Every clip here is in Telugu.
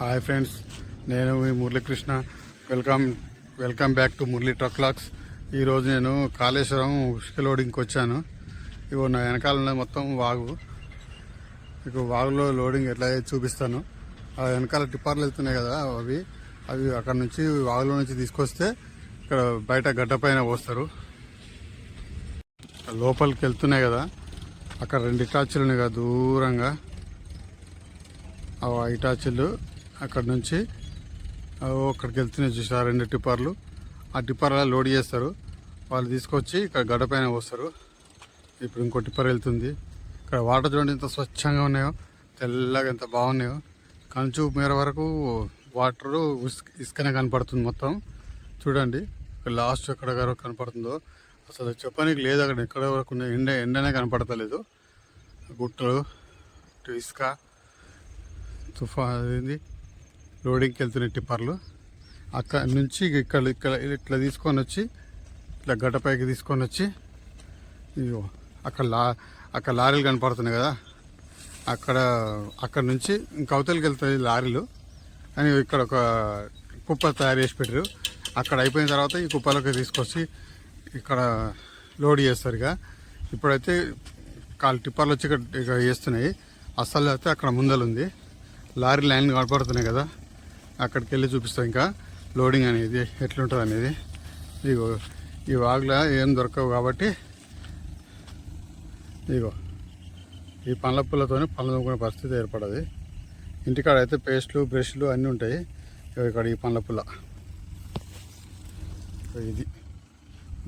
హాయ్ ఫ్రెండ్స్, నేను మీ Muralikrishna. Welcome back to Murali truck locks. ఈరోజు నేను కాళేశ్వరం ఉష్క లోడింగ్కి వచ్చాను. ఇగో నా వెనకాల ఉన్నది మొత్తం వాగు. ఇక వాగులో లోడింగ్ ఎట్లా చూపిస్తాను. ఆ వెనకాల టిప్పర్లు వెళ్తున్నాయి కదా, అవి అక్కడ నుంచి వాగులో నుంచి తీసుకొస్తే ఇక్కడ బయట గడ్డ పైన పోస్తారు. లోపలికి వెళ్తున్నాయి కదా, అక్కడ 2 ఇటాచీలు ఉన్నాయి కదా దూరంగా. ఆ ఇటాచీలు అక్కడ నుంచి అక్కడికి వెళ్తున్నాయి చూసారు 2 టిప్పర్లు. ఆ టిప్పర్లో లోడ్ చేస్తారు. వాళ్ళు తీసుకొచ్చి ఇక్కడ గడ్డ పైన పోస్తారు. ఇప్పుడు ఇంకో టిప్పర్ వెళ్తుంది. ఇక్కడ వాటర్ చూడండి ఎంత స్వచ్ఛంగా ఉన్నాయో, తెల్లగా ఎంత బాగున్నాయో. కంచు మేర వరకు వాటరు ఇసుకనే కనపడుతుంది మొత్తం. చూడండి లాస్ట్ ఎక్కడ వరకు కనపడుతుందో అసలు చెప్పడానికి లేదు. అక్కడ ఎక్కడ వరకు ఎండనే కనపడతలేదు. గుట్టలు ఇసుక తుఫాన్ లోడింగ్కి వెళ్తున్నాయి టిప్పర్లు. అక్కడ నుంచి ఇక్కడ ఇట్లా తీసుకొని వచ్చి ఇట్లా గడ్డపైకి తీసుకొని వచ్చి అక్కడ లారీలు కనపడుతున్నాయి కదా, అక్కడ నుంచి ఇంకా అవతలికి వెళ్తాయి లారీలు. అని ఇక్కడ ఒక కుప్ప తయారు చేసి పెట్టారు. అక్కడ అయిపోయిన తర్వాత ఈ కుప్పలోకి తీసుకొచ్చి ఇక్కడ లోడ్ చేస్తారు. ఇప్పుడైతే టిప్పర్లు వచ్చి ఇక్కడ చేస్తున్నాయి. అసలు అయితే అక్కడ ముందలుంది లారీ లైన్లు కనపడుతున్నాయి కదా, అక్కడికి వెళ్ళి చూపిస్తాం ఇంకా లోడింగ్ అనేది ఎట్లుంటుంది అనేది. ఇగో ఈ వాగులో ఏం దొరకవు కాబట్టి ఇగో ఈ పండ్ల పుల్లతో పనులు తోముకునే పరిస్థితి ఏర్పడదు. ఇంటికాడ అయితే పేస్ట్లు బ్రష్లు అన్నీ ఉంటాయి. ఇక్కడ ఈ పండ్ల పుల్ల ఇది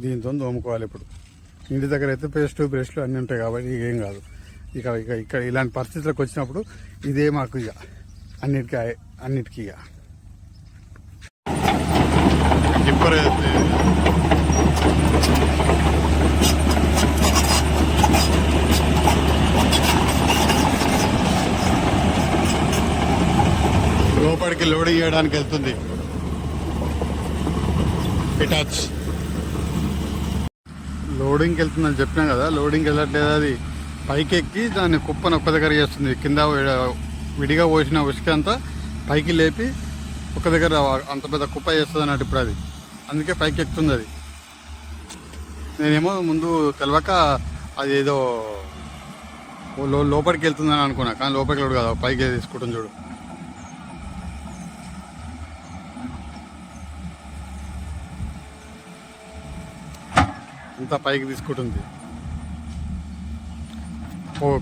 దీంతో తోముకోవాలి. ఇప్పుడు ఇంటి దగ్గర అయితే పేస్ట్లు బ్రష్లు అన్నీ ఉంటాయి కాబట్టి ఏం కాదు. ఇక్కడ ఇలాంటి పరిస్థితులకు వచ్చినప్పుడు ఇదే మాకు ఇక అన్నిటికీ ఇక టిప్పర్ లోపలికి లోడింగ్ చేయడానికి వెళ్తుంది. ఇటాచ్ లోడింగ్కి వెళ్తుందని చెప్పినాం కదా, లోడింగ్కి వెళ్ళట్లేదు. అది పైకి ఎక్కి దాన్ని కుప్పను ఒక్క దగ్గర చేస్తుంది. కింద విడిగా పోసిన ఉసుక అంతా పైకి లేపి ఒక దగ్గర అంత పెద్ద కుప్ప చేస్తుంది అన్నట్టు. ఇప్పుడు అది అందుకే పైకి ఎక్కుతుంది. అది నేనేమో ముందు తెలియక అది ఏదో లోపలికి వెళ్తుందని అనుకున్నా, కానీ లోపలికి వెళ్ళడు కదా, పైకి తీసుకుంటుంది చూడు. అంతా పైకి తీసుకుంటుంది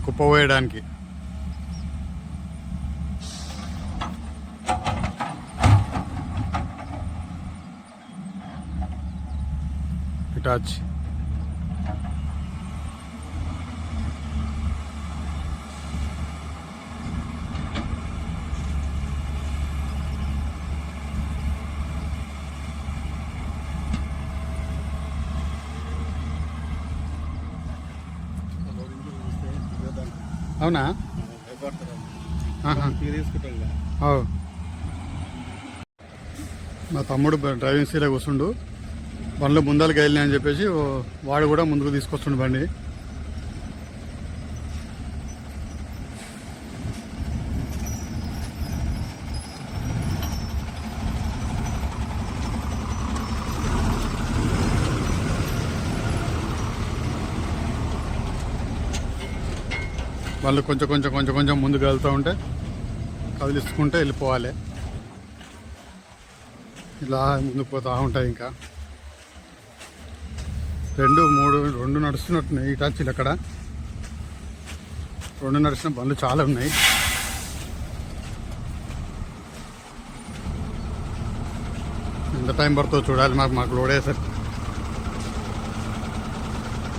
కుప్ప పోయడానికి. ఇటాచ్ అవునా? మా తమ్ముడు డ్రైవింగ్ సీట్లో కూర్చుండు. బండ్లు ముందరికి వెళ్ళినాయి అని చెప్పేసి వాడు కూడా ముందుకు తీసుకొస్తుండు బండి. వాళ్ళు కొంచెం ముందుకు వెళ్తూ ఉంటే కదిలిస్తుంటే వెళ్ళిపోవాలి. ఇలా ముందుకు పోతూ ఉంటాయి. ఇంకా 2 నడుస్తున్నట్టున్నాయి ఇటాచీలు. అక్కడ 2 నడిచిన బండ్లు చాలా ఉన్నాయి. ఎంత టైం పడుతుందో చూడాలి. మాకు లోడ్ అయ్యేసరికి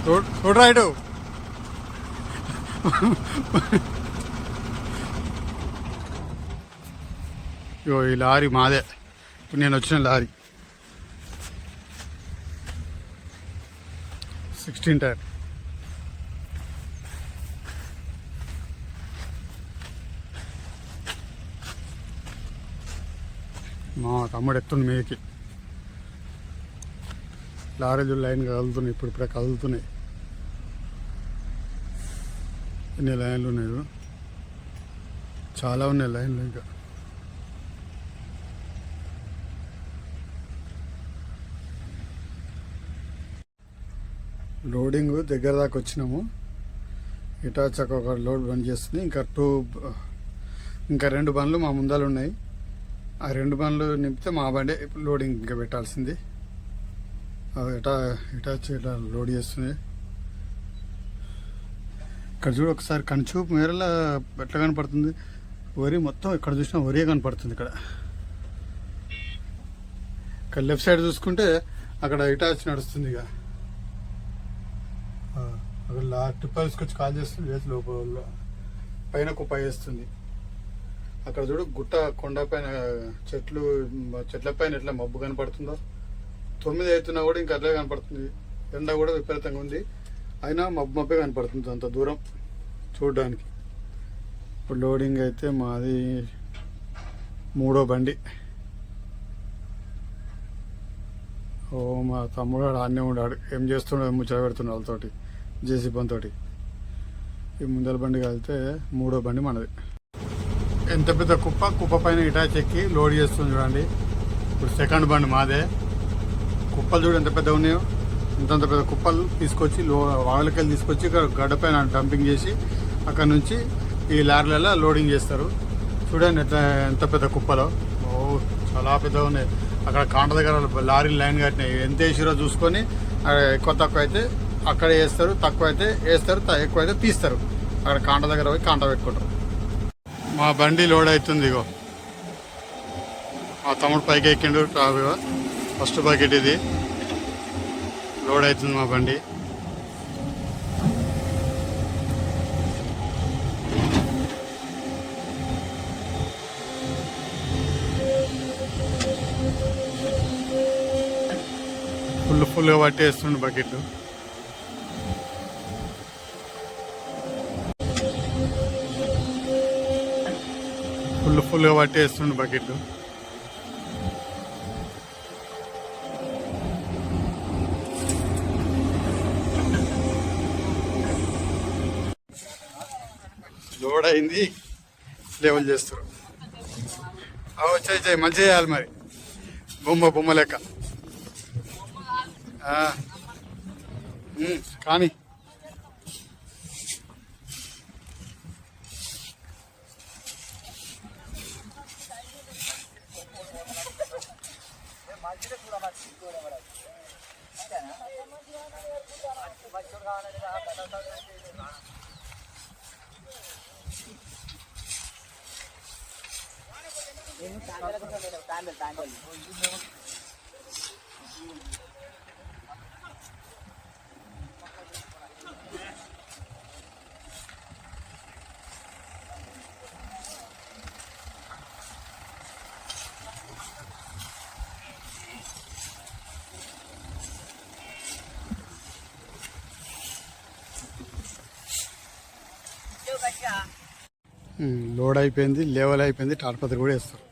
చూడరాడు. ఈ లారీ మాదే. ఇప్పుడు నేను వచ్చిన లారీ 16 టైర్. మా తమ్ముడు ఎత్తుంది మీదకి. లారీలు లైన్ కదులుతున్నాయి. ఇప్పుడే కదులుతున్నాయి. ఎన్ని లైన్లు ఉన్నాయి, చాలా ఉన్నాయి లైన్లు. ఇంకా లోడింగ్ దగ్గర దాకా వచ్చినాము. ఇటాచ్ ఒక లోడ్ బంద్ చేస్తుంది. ఇంకా 2 బండ్లు మా ముందర ఉన్నాయి. ఆ 2 బండ్లు నింపితే మా బండి లోడింగ్ ఇంకా పెట్టాల్సింది. ఇటాచ్ ఇట్లా లోడ్ చేస్తుంది. ఇక్కడ చూడు ఒకసారి కనిచూపు మేరలా ఎట్లా కనపడుతుంది. వరి మొత్తం ఇక్కడ చూసినా వరి కనపడుతుంది. ఇక్కడ లెఫ్ట్ సైడ్ చూసుకుంటే అక్కడ ఇటాచ్ నడుస్తుంది. ఇక అక్కడ టిప్పర్ తీసుకొచ్చి కాల్ చేస్తుంది. వేసి లోపల పైన కుప్ప వేస్తుంది. అక్కడ చూడు గుట్ట కొండ పైన చెట్ల పైన ఎట్లా మబ్బు కనపడుతుందో. 9 అవుతున్నా కూడా ఇంకా అట్లే కనపడుతుంది. ఎండ కూడా విపరీతంగా ఉంది. అయినా మబ్బే కనపడుతుంది అంత దూరం చూడడానికి. ఇప్పుడు లోడింగ్ అయితే మాది 3వ బండి. మా తమ్ముడు ఆడనే ఉన్నాడు. ఏం చేస్తున్నాడు, ముచ్చట పెడుతున్నాడు వాళ్ళతోటి, జేసీబీ తోటి. ఈ ముందల బండి కలితే 3వ బండి మనది. ఎంత పెద్ద కుప్ప పైన ఇటాచ్ ఎక్కి లోడ్ చేస్తుంది చూడండి. ఇప్పుడు 2nd బండి మాదే. కుప్పలు చూడు ఎంత పెద్దగా ఉన్నాయో. ఇంతంత పెద్ద కుప్పలు తీసుకొచ్చి వాగులకెళ్ళి తీసుకొచ్చి ఇక్కడ గడ్డ పైన డంపింగ్ చేసి అక్కడ నుంచి ఈ లారీలలో లోడింగ్ చేస్తారు. చూడండి ఎంత పెద్ద కుప్పలో. చాలా పెద్దగా ఉన్నాయి. అక్కడ కాంట దగ్గర లారీ లైన్ కట్టినాయి. ఎంత వేసిరో చూసుకొని ఎక్కువ తక్కువ అయితే అక్కడ వేస్తారు, తక్కువ అయితే వేస్తారు, ఎక్కువ అయితే తీస్తారు. అక్కడ కాంట దగ్గర పోయి కాంట పెట్టుకుంటారు. మా బండి లోడ్ అవుతుంది. ఇగో మా తమ్ముడు పైకి ఎక్కిండు. ఫస్ట్ బకెట్ ఇది లోడ్ అవుతుంది మా బండి. ఫుల్గా పట్టేస్తుండు బకెట్. ఫుల్గా పట్టేస్తుండు బకెట్. లోడ్ అయింది, లెవెల్ చేస్తారు. వచ్చాయి మంచిగా చేయాలి మరి. బొమ్మ లెక్క కానీ లోడ్ అయిపోయింది, లెవెల్ అయిపోయింది. తాడపత్రి కూడా వేస్తారు.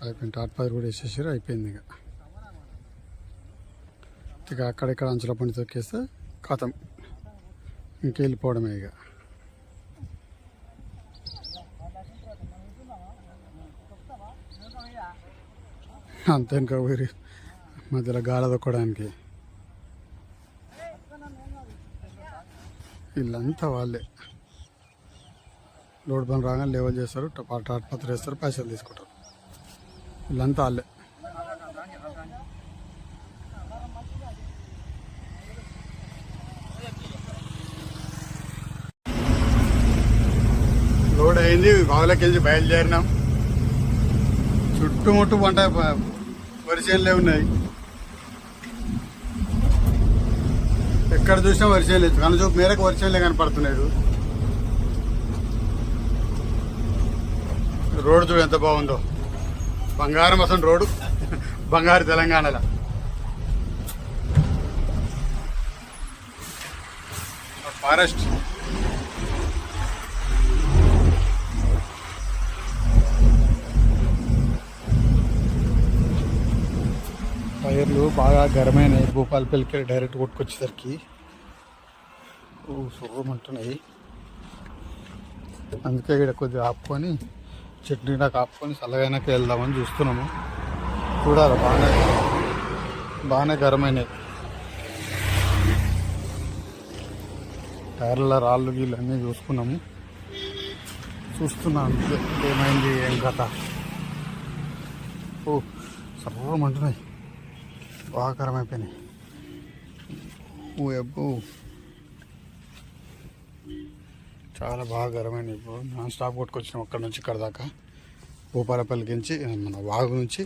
అయిపోయింది. తాడపత్రి కూడా వేసేసారు. అయిపోయింది. ఇక అక్కడిక్కడ అంచుల పండి తొక్కేస్తే ఖతం, ఇంకెళ్ళిపోవడమే. ఇక అంతే. ఇంకా ఊరి మధ్యలో గాలి తొక్కడానికి వీళ్ళంతా వాళ్ళే. లోడ్ బండ్ రాగానే లెవెల్ చేస్తారు, తాడపత్రి వేస్తారు, పైసలు తీసుకుంటారు. వీళ్ళంతా వాళ్ళే. లోడ్ అయింది, బావులోకి వెళ్ళి బయలుదేరినాం. చుట్టుముట్టు పంట వరిసేనులే ఉన్నాయి. ఎక్కడ చూసినా వరిసేనులే, కనుచూపు మేరకు వరిసేనులే కనపడుతున్నాడు. రోడ్డు చూడు ఎంత బాగుందో. బంగారం అసలు రోడ్డు, బంగారు తెలంగాణలో. ఫారెస్ట్ బాగా గరమైనాయి భూపాలపల్లికి డైరెక్ట్ కొట్టుకొచ్చేసరికి సుర్రమంటున్నాయి. అందుకే ఇక్కడ కొద్దిగా ఆపుకొని చట్నీ నాకు ఆపుకొని చల్లగైనాక వెళ్దామని చూస్తున్నాము. చూడాలి బాగానే గరమైనాయి. టైర్ల రాళ్ళు గీళ్ళు అన్నీ చూసుకున్నాము. చూస్తున్నాను ఏమైంది ఏం కథ. సర్వమంటున్నాయి బాగా గరమైపోయినాయి. అబ్బో చాలా బాగా గరమైనాయి. ఇప్పుడు నాన్ స్టాప్ కొట్టుకొచ్చినాం అక్కడ నుంచి ఇక్కడ దాకా. భూపాలపల్లికి నుంచి మన వాగు నుంచి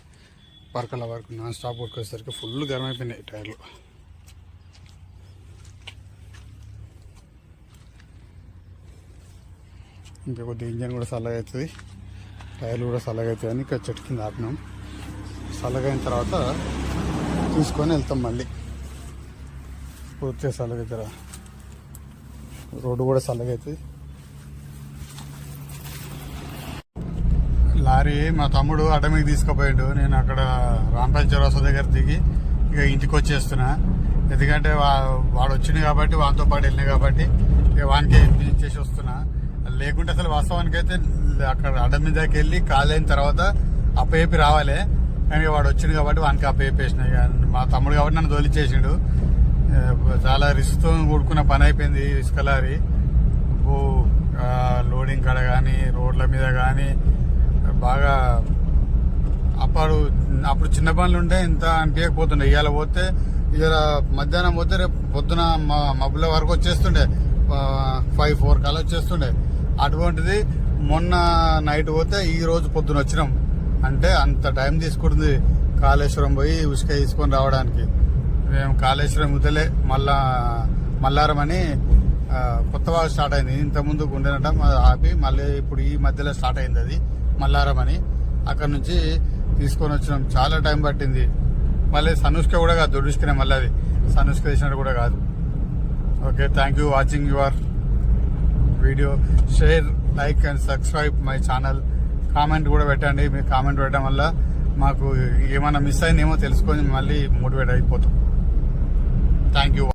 పరకల వరకు నాన్ స్టాప్ కొట్టుకొచ్చేసరికి ఫుల్ గరమైపోయినాయి టైర్లు. ఇంకా కొద్దిగా ఇంజన్ కూడా చల్లగా అవుతుంది, టైర్లు కూడా చల్లగా అవుతుంది అని ఇక్కడ చెట్టు కింద ఆపినాం. చల్లగా అయిన తర్వాత తీసుకొని వెళ్తాం మళ్ళీ. పూర్తిగా చల్లగా అవుతారా, రోడ్డు కూడా చల్లగా అవుతుంది. లారీ మా తమ్ముడు అడమికి తీసుకుపోయాడు. నేను అక్కడ రాంపల్లి చౌరస్తా దగ్గర దిగి ఇక ఇంటికి వచ్చేస్తున్నా. ఎందుకంటే వాడు వచ్చింది కాబట్టి వానితో పాటు వెళ్ళినాయి కాబట్టి ఇక వానికి ఇచ్చేసి వస్తున్నా. లేకుంటే అసలు వాస్తవానికి అయితే అక్కడ అడ్డం మీదకి వెళ్ళి కాలైన తర్వాత అప్పేపి రావాలి. కానీ వాడు వచ్చింది కాబట్టి వానికి అప్పేపేసినాయి. మా తమ్ముడు కాబట్టి నన్ను తోలిచ్చేసిండు. చాలా రిస్క్తో కూడుకున్న పని అయిపోయింది. ఇసుక లారీ లోడింగ్ కాడ కానీ రోడ్ల మీద కానీ బాగా అప్పుడు చిన్న పనులు ఉంటే ఇంత అనిపించకపోతుండే. ఇవాళ పోతే ఇవాళ మధ్యాహ్నం పోతే రేపు పొద్దున మబ్బుల వరకు వచ్చేస్తుండే, 5-4 కల్లా వచ్చేస్తుండే. అటువంటిది మొన్న నైట్ పోతే ఈ రోజు పొద్దున వచ్చినాం. అంటే అంత టైం తీసుకుంటుంది కాళేశ్వరం పోయి ఉసుక తీసుకొని రావడానికి. మేము కాళేశ్వరం వదిలే మల్లారం అని కొత్త వాగు స్టార్ట్ అయింది. ఇంతకుముందు గుండెనటం ఆపి మళ్ళీ ఇప్పుడు ఈ మధ్యలో స్టార్ట్ అయింది అది మల్లారం అని. అక్కడ నుంచి తీసుకొని వచ్చినాం. చాలా టైం పట్టింది. మళ్ళీ సనుష్క కూడా కాదు, దొడ్డుసుకునే మళ్ళీ అది సనుష్క తీసినట్టు కూడా కాదు. Okay, thank you watching your video. Share, like and subscribe my channel. Comment కూడా పెట్టండి. మీరు కామెంట్ పెట్టడం వల్ల మాకు ఏమైనా మిస్ అయిందేమో తెలుసుకొని మళ్ళీ మోటివేట్ అయిపోతాం. Thank you.